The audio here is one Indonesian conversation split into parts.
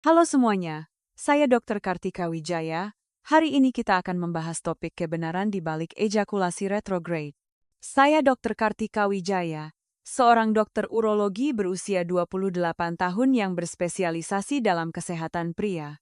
Halo semuanya, saya Dr. Kartika Wijaya. Hari ini kita akan membahas topik kebenaran di balik ejakulasi retrograde. Saya Dr. Kartika Wijaya, seorang dokter urologi berusia 28 tahun yang berspesialisasi dalam kesehatan pria.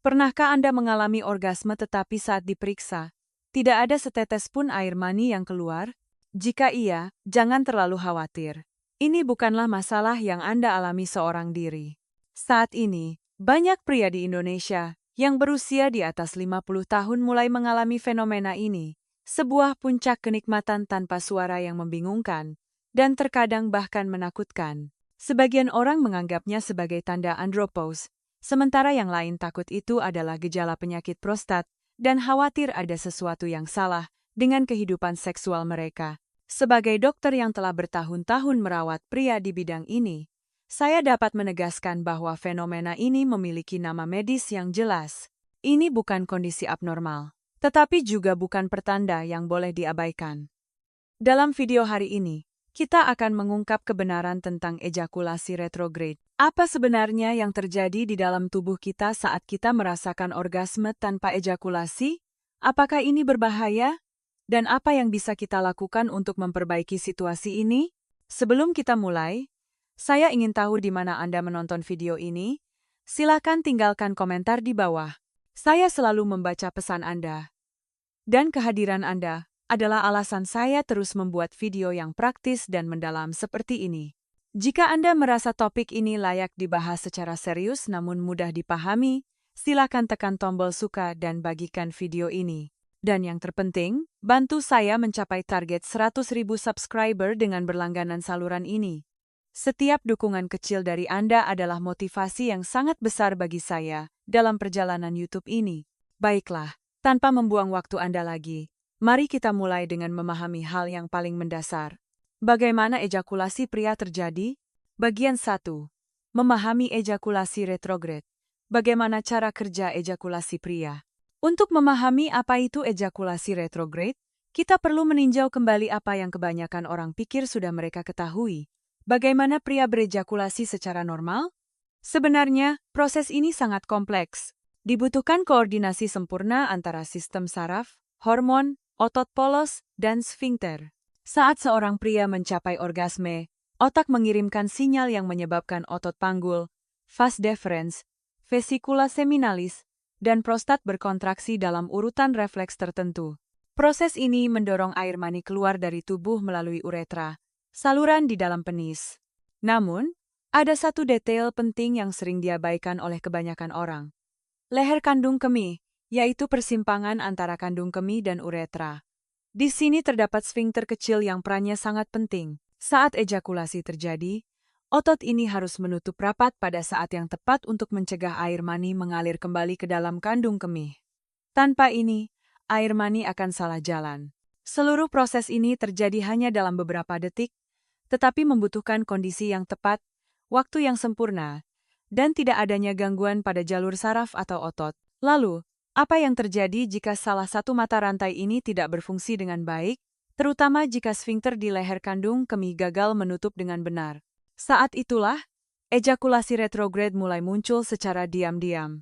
Pernahkah Anda mengalami orgasme tetapi saat diperiksa, tidak ada setetes pun air mani yang keluar? Jika iya, jangan terlalu khawatir. Ini bukanlah masalah yang Anda alami seorang diri. Saat ini, banyak pria di Indonesia yang berusia di atas 50 tahun mulai mengalami fenomena ini, sebuah puncak kenikmatan tanpa suara yang membingungkan, dan terkadang bahkan menakutkan. Sebagian orang menganggapnya sebagai tanda andropause, sementara yang lain takut itu adalah gejala penyakit prostat dan khawatir ada sesuatu yang salah dengan kehidupan seksual mereka. Sebagai dokter yang telah bertahun-tahun merawat pria di bidang ini, saya dapat menegaskan bahwa fenomena ini memiliki nama medis yang jelas. Ini bukan kondisi abnormal, tetapi juga bukan pertanda yang boleh diabaikan. Dalam video hari ini, kita akan mengungkap kebenaran tentang ejakulasi retrograde. Apa sebenarnya yang terjadi di dalam tubuh kita saat kita merasakan orgasme tanpa ejakulasi? Apakah ini berbahaya? Dan apa yang bisa kita lakukan untuk memperbaiki situasi ini? Sebelum kita mulai, saya ingin tahu di mana Anda menonton video ini. Silakan tinggalkan komentar di bawah. Saya selalu membaca pesan Anda. Dan kehadiran Anda adalah alasan saya terus membuat video yang praktis dan mendalam seperti ini. Jika Anda merasa topik ini layak dibahas secara serius namun mudah dipahami, silakan tekan tombol suka dan bagikan video ini. Dan yang terpenting, bantu saya mencapai target 100.000 subscriber dengan berlangganan saluran ini. Setiap dukungan kecil dari Anda adalah motivasi yang sangat besar bagi saya dalam perjalanan YouTube ini. Baiklah, tanpa membuang waktu Anda lagi, mari kita mulai dengan memahami hal yang paling mendasar. Bagaimana ejakulasi pria terjadi? Bagian 1. Memahami ejakulasi retrograde. Bagaimana cara kerja ejakulasi pria? Untuk memahami apa itu ejakulasi retrograde, kita perlu meninjau kembali apa yang kebanyakan orang pikir sudah mereka ketahui. Bagaimana pria berejakulasi secara normal? Sebenarnya, proses ini sangat kompleks. Dibutuhkan koordinasi sempurna antara sistem saraf, hormon, otot polos, dan sfinkter. Saat seorang pria mencapai orgasme, otak mengirimkan sinyal yang menyebabkan otot panggul, vas deferens, vesicula seminalis, dan prostat berkontraksi dalam urutan refleks tertentu. Proses ini mendorong air mani keluar dari tubuh melalui uretra, saluran di dalam penis. Namun, ada satu detail penting yang sering diabaikan oleh kebanyakan orang. Leher kandung kemih, yaitu persimpangan antara kandung kemih dan uretra. Di sini terdapat sfinkter kecil yang perannya sangat penting. Saat ejakulasi terjadi, otot ini harus menutup rapat pada saat yang tepat untuk mencegah air mani mengalir kembali ke dalam kandung kemih. Tanpa ini, air mani akan salah jalan. Seluruh proses ini terjadi hanya dalam beberapa detik, tetapi membutuhkan kondisi yang tepat, waktu yang sempurna, dan tidak adanya gangguan pada jalur saraf atau otot. Lalu, apa yang terjadi jika salah satu mata rantai ini tidak berfungsi dengan baik, terutama jika sfinkter di leher kandung kemih gagal menutup dengan benar? Saat itulah, ejakulasi retrograde mulai muncul secara diam-diam.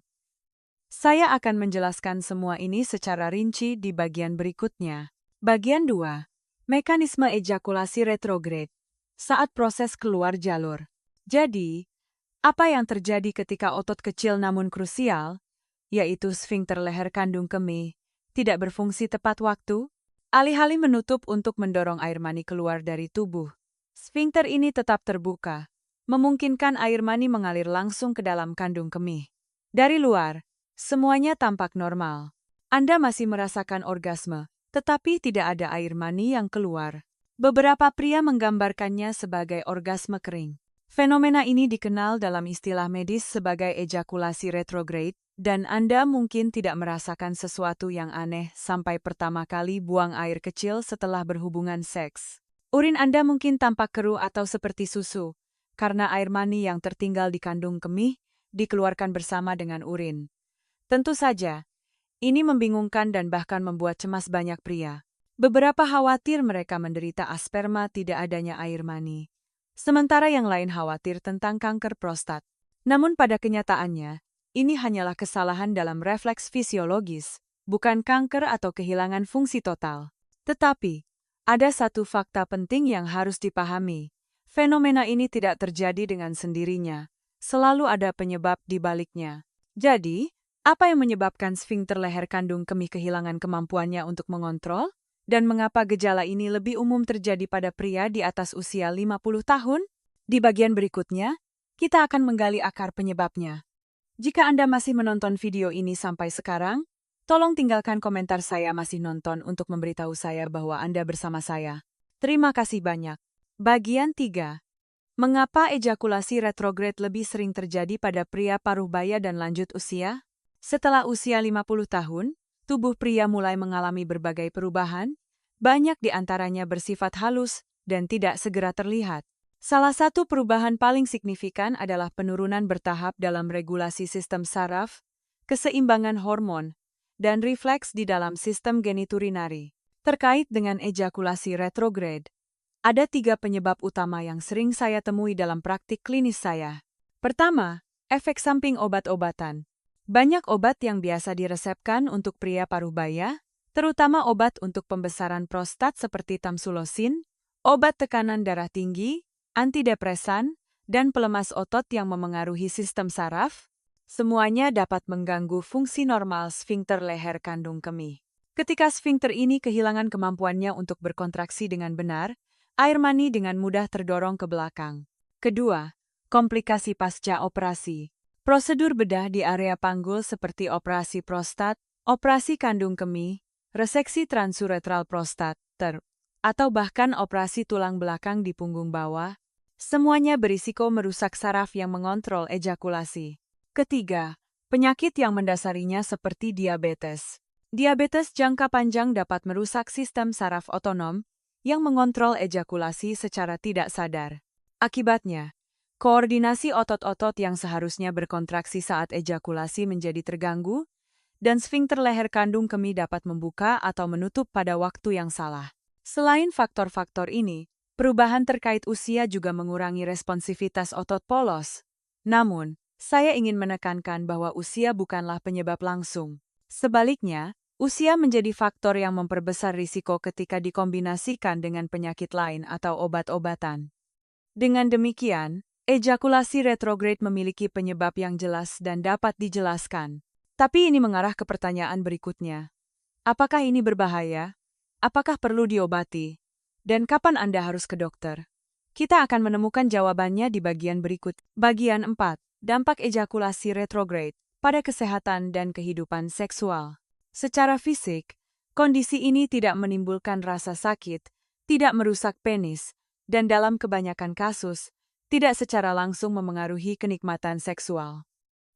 Saya akan menjelaskan semua ini secara rinci di bagian berikutnya. Bagian 2. Mekanisme ejakulasi retrograde. Saat proses keluar jalur. Jadi, apa yang terjadi ketika otot kecil namun krusial, yaitu sfinkter leher kandung kemih, tidak berfungsi tepat waktu? Alih-alih menutup untuk mendorong air mani keluar dari tubuh, sfinkter ini tetap terbuka, memungkinkan air mani mengalir langsung ke dalam kandung kemih. Dari luar, semuanya tampak normal. Anda masih merasakan orgasme, tetapi tidak ada air mani yang keluar. Beberapa pria menggambarkannya sebagai orgasme kering. Fenomena ini dikenal dalam istilah medis sebagai ejakulasi retrograde, dan Anda mungkin tidak merasakan sesuatu yang aneh sampai pertama kali buang air kecil setelah berhubungan seks. Urin Anda mungkin tampak keruh atau seperti susu, karena air mani yang tertinggal di kandung kemih dikeluarkan bersama dengan urin. Tentu saja, ini membingungkan dan bahkan membuat cemas banyak pria. Beberapa khawatir mereka menderita asperma tidak adanya air mani. Sementara yang lain khawatir tentang kanker prostat. Namun pada kenyataannya, ini hanyalah kesalahan dalam refleks fisiologis, bukan kanker atau kehilangan fungsi total. Tetapi, ada satu fakta penting yang harus dipahami. Fenomena ini tidak terjadi dengan sendirinya. Selalu ada penyebab di baliknya. Jadi, apa yang menyebabkan sfinkter leher kandung kemih kehilangan kemampuannya untuk mengontrol? Dan mengapa gejala ini lebih umum terjadi pada pria di atas usia 50 tahun? Di bagian berikutnya, kita akan menggali akar penyebabnya. Jika Anda masih menonton video ini sampai sekarang, tolong tinggalkan komentar "Saya masih nonton" untuk memberitahu saya bahwa Anda bersama saya. Terima kasih banyak. Bagian 3. Mengapa ejakulasi retrograde lebih sering terjadi pada pria paruh baya dan lanjut usia? Setelah usia 50 tahun, tubuh pria mulai mengalami berbagai perubahan, banyak di antaranya bersifat halus dan tidak segera terlihat. Salah satu perubahan paling signifikan adalah penurunan bertahap dalam regulasi sistem saraf, keseimbangan hormon, dan refleks di dalam sistem geniturinari. Terkait dengan ejakulasi retrograde, ada 3 penyebab utama yang sering saya temui dalam praktik klinis saya. Pertama, efek samping obat-obatan. Banyak obat yang biasa diresepkan untuk pria paruh baya, terutama obat untuk pembesaran prostat seperti tamsulosin, obat tekanan darah tinggi, antidepresan, dan pelemas otot yang memengaruhi sistem saraf, semuanya dapat mengganggu fungsi normal sfinkter leher kandung kemih. Ketika sfinkter ini kehilangan kemampuannya untuk berkontraksi dengan benar, air mani dengan mudah terdorong ke belakang. Kedua, komplikasi pasca operasi. Prosedur bedah di area panggul seperti operasi prostat, operasi kandung kemih, reseksi transuretral prostat, atau bahkan operasi tulang belakang di punggung bawah, semuanya berisiko merusak saraf yang mengontrol ejakulasi. Ketiga, penyakit yang mendasarinya seperti diabetes. Diabetes jangka panjang dapat merusak sistem saraf otonom yang mengontrol ejakulasi secara tidak sadar. Akibatnya, koordinasi otot-otot yang seharusnya berkontraksi saat ejakulasi menjadi terganggu, dan sfinkter leher kandung kemih dapat membuka atau menutup pada waktu yang salah. Selain faktor-faktor ini, perubahan terkait usia juga mengurangi responsivitas otot polos. Namun, saya ingin menekankan bahwa usia bukanlah penyebab langsung. Sebaliknya, usia menjadi faktor yang memperbesar risiko ketika dikombinasikan dengan penyakit lain atau obat-obatan. Dengan demikian, ejakulasi retrograde memiliki penyebab yang jelas dan dapat dijelaskan. Tapi ini mengarah ke pertanyaan berikutnya. Apakah ini berbahaya? Apakah perlu diobati? Dan kapan Anda harus ke dokter? Kita akan menemukan jawabannya di bagian berikut. Bagian 4. Dampak ejakulasi retrograde pada kesehatan dan kehidupan seksual. Secara fisik, kondisi ini tidak menimbulkan rasa sakit, tidak merusak penis, dan dalam kebanyakan kasus, tidak secara langsung memengaruhi kenikmatan seksual.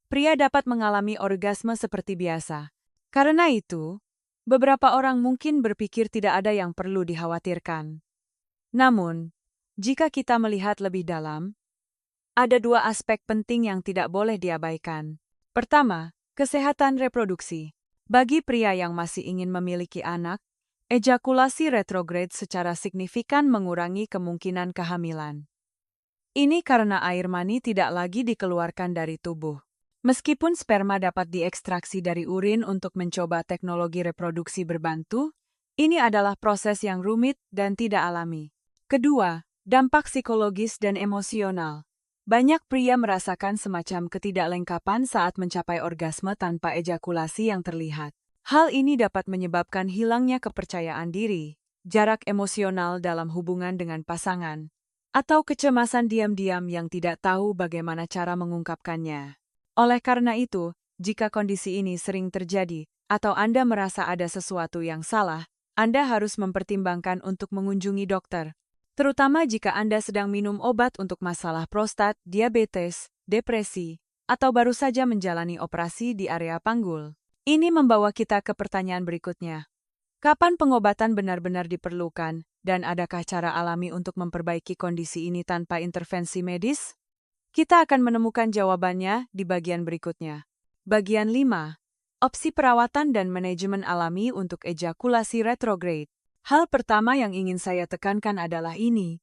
Pria dapat mengalami orgasme seperti biasa. Karena itu, beberapa orang mungkin berpikir tidak ada yang perlu dikhawatirkan. Namun, jika kita melihat lebih dalam, ada 2 aspek penting yang tidak boleh diabaikan. Pertama, kesehatan reproduksi. Bagi pria yang masih ingin memiliki anak, ejakulasi retrograde secara signifikan mengurangi kemungkinan kehamilan. Ini karena air mani tidak lagi dikeluarkan dari tubuh. Meskipun sperma dapat diekstraksi dari urin untuk mencoba teknologi reproduksi berbantu, ini adalah proses yang rumit dan tidak alami. Kedua, dampak psikologis dan emosional. Banyak pria merasakan semacam ketidaklengkapan saat mencapai orgasme tanpa ejakulasi yang terlihat. Hal ini dapat menyebabkan hilangnya kepercayaan diri, jarak emosional dalam hubungan dengan pasangan, atau kecemasan diam-diam yang tidak tahu bagaimana cara mengungkapkannya. Oleh karena itu, jika kondisi ini sering terjadi, atau Anda merasa ada sesuatu yang salah, Anda harus mempertimbangkan untuk mengunjungi dokter. Terutama jika Anda sedang minum obat untuk masalah prostat, diabetes, depresi, atau baru saja menjalani operasi di area panggul. Ini membawa kita ke pertanyaan berikutnya. Kapan pengobatan benar-benar diperlukan, dan adakah cara alami untuk memperbaiki kondisi ini tanpa intervensi medis? Kita akan menemukan jawabannya di bagian berikutnya. Bagian 5. Opsi perawatan dan manajemen alami untuk ejakulasi retrograde. Hal pertama yang ingin saya tekankan adalah ini.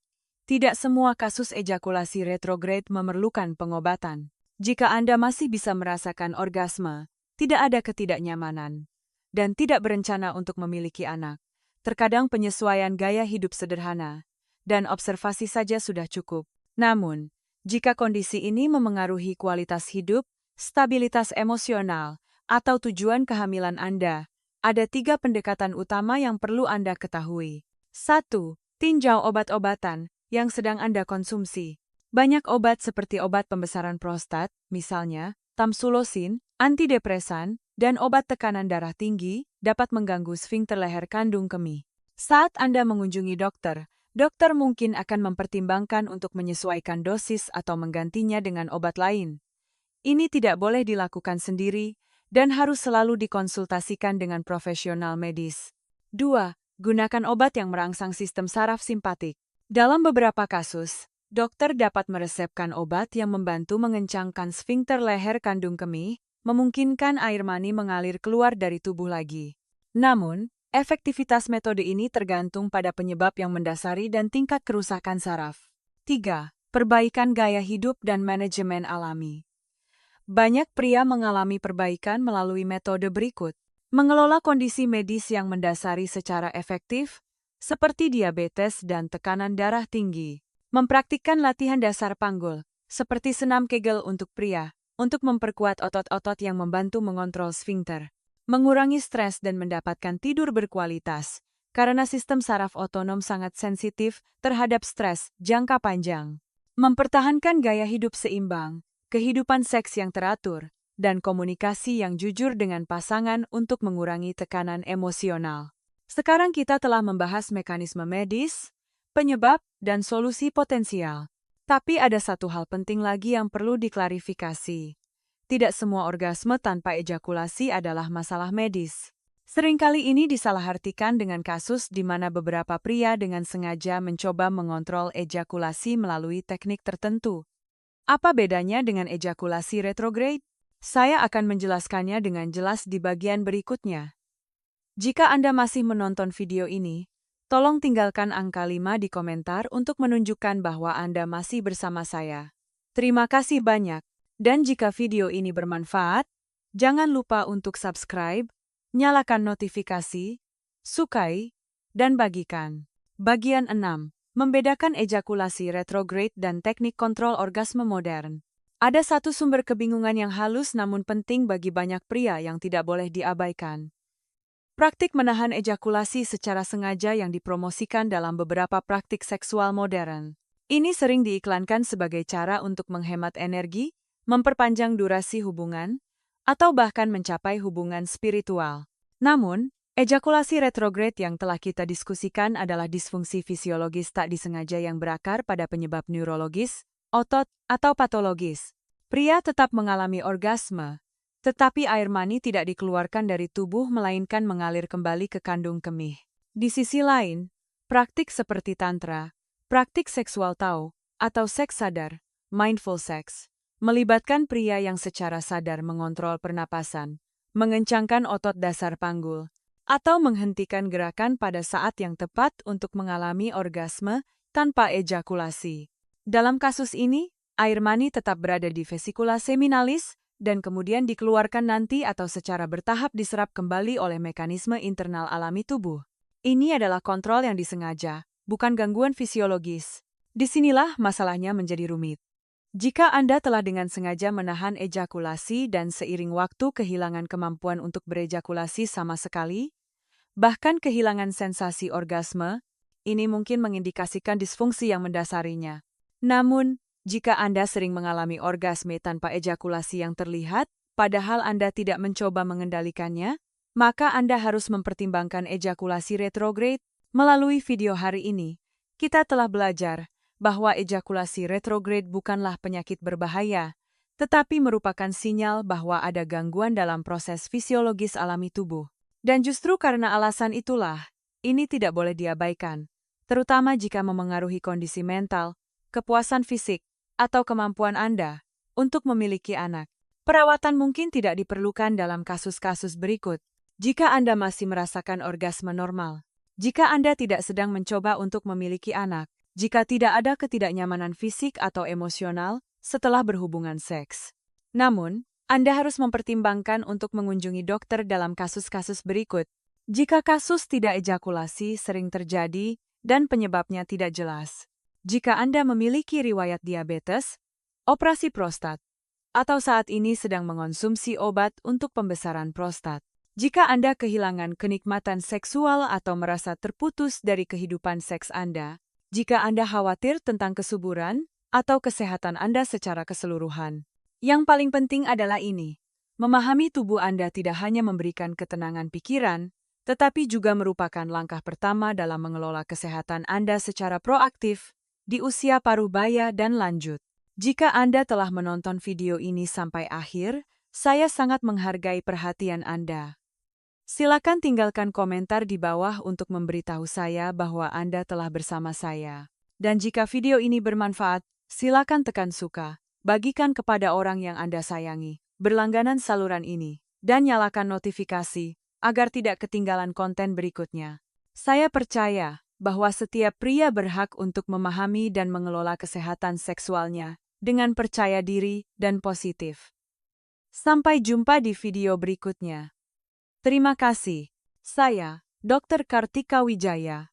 Tidak semua kasus ejakulasi retrograde memerlukan pengobatan. Jika Anda masih bisa merasakan orgasme, tidak ada ketidaknyamanan, dan tidak berencana untuk memiliki anak, terkadang penyesuaian gaya hidup sederhana dan observasi saja sudah cukup. Namun, jika kondisi ini memengaruhi kualitas hidup, stabilitas emosional, atau tujuan kehamilan Anda, ada 3 pendekatan utama yang perlu Anda ketahui. 1. Tinjau obat-obatan yang sedang Anda konsumsi. Banyak obat seperti obat pembesaran prostat, misalnya tamsulosin, antidepresan, dan obat tekanan darah tinggi, dapat mengganggu sfinkter leher kandung kemih. Saat Anda mengunjungi dokter, dokter mungkin akan mempertimbangkan untuk menyesuaikan dosis atau menggantinya dengan obat lain. Ini tidak boleh dilakukan sendiri dan harus selalu dikonsultasikan dengan profesional medis. 2. Gunakan obat yang merangsang sistem saraf simpatik. Dalam beberapa kasus, dokter dapat meresepkan obat yang membantu mengencangkan sfinkter leher kandung kemih, memungkinkan air mani mengalir keluar dari tubuh lagi. Namun, efektivitas metode ini tergantung pada penyebab yang mendasari dan tingkat kerusakan saraf. 3. Perbaikan gaya hidup dan manajemen alami. Banyak pria mengalami perbaikan melalui metode berikut. Mengelola kondisi medis yang mendasari secara efektif, seperti diabetes dan tekanan darah tinggi. Mempraktikkan latihan dasar panggul, seperti senam Kegel untuk pria, untuk memperkuat otot-otot yang membantu mengontrol sfinkter. Mengurangi stres dan mendapatkan tidur berkualitas, karena sistem saraf otonom sangat sensitif terhadap stres jangka panjang. Mempertahankan gaya hidup seimbang, kehidupan seks yang teratur, dan komunikasi yang jujur dengan pasangan untuk mengurangi tekanan emosional. Sekarang kita telah membahas mekanisme medis, penyebab, dan solusi potensial. Tapi ada satu hal penting lagi yang perlu diklarifikasi. Tidak semua orgasme tanpa ejakulasi adalah masalah medis. Seringkali ini disalahartikan dengan kasus di mana beberapa pria dengan sengaja mencoba mengontrol ejakulasi melalui teknik tertentu. Apa bedanya dengan ejakulasi retrograde? Saya akan menjelaskannya dengan jelas di bagian berikutnya. Jika Anda masih menonton video ini, tolong tinggalkan angka 5 di komentar untuk menunjukkan bahwa Anda masih bersama saya. Terima kasih banyak. Dan jika video ini bermanfaat, jangan lupa untuk subscribe, nyalakan notifikasi, sukai, dan bagikan. Bagian 6. Membedakan ejakulasi retrograde dan teknik kontrol orgasme modern. Ada satu sumber kebingungan yang halus namun penting bagi banyak pria yang tidak boleh diabaikan. Praktik menahan ejakulasi secara sengaja yang dipromosikan dalam beberapa praktik seksual modern. Ini sering diiklankan sebagai cara untuk menghemat energi, memperpanjang durasi hubungan, atau bahkan mencapai hubungan spiritual. Namun, ejakulasi retrograde yang telah kita diskusikan adalah disfungsi fisiologis tak disengaja yang berakar pada penyebab neurologis, otot, atau patologis. Pria tetap mengalami orgasme, tetapi air mani tidak dikeluarkan dari tubuh melainkan mengalir kembali ke kandung kemih. Di sisi lain, praktik seperti tantra, praktik seksual Tao, atau seks sadar, mindful sex, melibatkan pria yang secara sadar mengontrol pernapasan, mengencangkan otot dasar panggul, atau menghentikan gerakan pada saat yang tepat untuk mengalami orgasme tanpa ejakulasi. Dalam kasus ini, air mani tetap berada di vesikula seminalis dan kemudian dikeluarkan nanti atau secara bertahap diserap kembali oleh mekanisme internal alami tubuh. Ini adalah kontrol yang disengaja, bukan gangguan fisiologis. Disinilah masalahnya menjadi rumit. Jika Anda telah dengan sengaja menahan ejakulasi dan seiring waktu kehilangan kemampuan untuk berejakulasi sama sekali, bahkan kehilangan sensasi orgasme, ini mungkin mengindikasikan disfungsi yang mendasarinya. Namun, jika Anda sering mengalami orgasme tanpa ejakulasi yang terlihat, padahal Anda tidak mencoba mengendalikannya, maka Anda harus mempertimbangkan ejakulasi retrograde. Melalui video hari ini, kita telah belajar bahwa ejakulasi retrograde bukanlah penyakit berbahaya, tetapi merupakan sinyal bahwa ada gangguan dalam proses fisiologis alami tubuh. Dan justru karena alasan itulah, ini tidak boleh diabaikan, terutama jika memengaruhi kondisi mental, kepuasan fisik, atau kemampuan Anda untuk memiliki anak. Perawatan mungkin tidak diperlukan dalam kasus-kasus berikut. Jika Anda masih merasakan orgasme normal, jika Anda tidak sedang mencoba untuk memiliki anak, jika tidak ada ketidaknyamanan fisik atau emosional setelah berhubungan seks, Namun, Anda harus mempertimbangkan untuk mengunjungi dokter dalam kasus-kasus berikut. Jika kasus tidak ejakulasi sering terjadi dan penyebabnya tidak jelas. Jika Anda memiliki riwayat diabetes, operasi prostat, atau saat ini sedang mengonsumsi obat untuk pembesaran prostat. Jika Anda kehilangan kenikmatan seksual atau merasa terputus dari kehidupan seks Anda, jika Anda khawatir tentang kesuburan atau kesehatan Anda secara keseluruhan. Yang paling penting adalah ini. Memahami tubuh Anda tidak hanya memberikan ketenangan pikiran, tetapi juga merupakan langkah pertama dalam mengelola kesehatan Anda secara proaktif di usia paruh baya dan lanjut. Jika Anda telah menonton video ini sampai akhir, saya sangat menghargai perhatian Anda. Silakan tinggalkan komentar di bawah untuk memberitahu saya bahwa Anda telah bersama saya. Dan jika video ini bermanfaat, silakan tekan suka. Bagikan kepada orang yang Anda sayangi, berlangganan saluran ini, dan nyalakan notifikasi, agar tidak ketinggalan konten berikutnya. Saya percaya bahwa setiap pria berhak untuk memahami dan mengelola kesehatan seksualnya dengan percaya diri dan positif. Sampai jumpa di video berikutnya. Terima kasih. Saya, Dr. Kartika Wijaya.